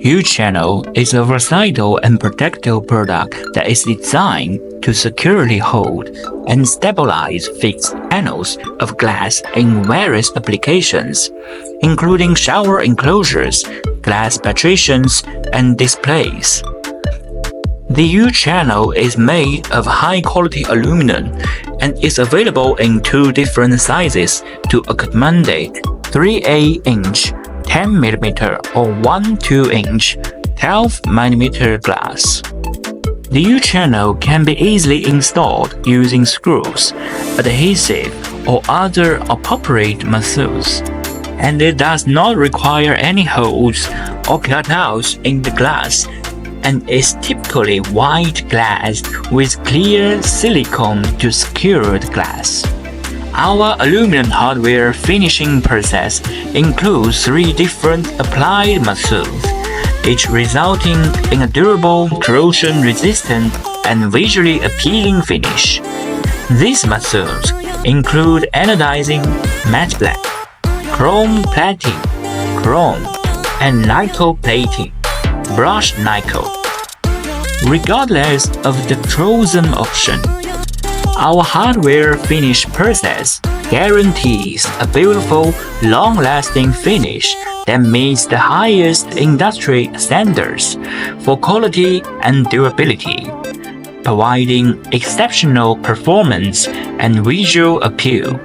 U-channel is a versatile and protective product that is designed to securely hold and stabilize fixed panels of glass in various applications, including shower enclosures, glass partitions, and displays. The U-channel is made of high-quality aluminum and is available in two different sizes to accommodate 3/8-inch 10mm or 1/2-inch 12mm glass. The U-channel can be easily installed using screws, adhesive, or other appropriate methods, and it does not require any holes or cutouts in the glass and is typically white glass with clear silicone to secure the glass. Our aluminum hardware finishing process includes 3 different applied methods, each resulting in a durable, corrosion-resistant, and visually appealing finish. These methods include anodizing, matte black, chrome plating, chrome, and nickel plating, brushed nickel. Regardless of the chosen option, our hardware finish process guarantees a beautiful, long-lasting finish that meets the highest industry standards for quality and durability, providing exceptional performance and visual appeal.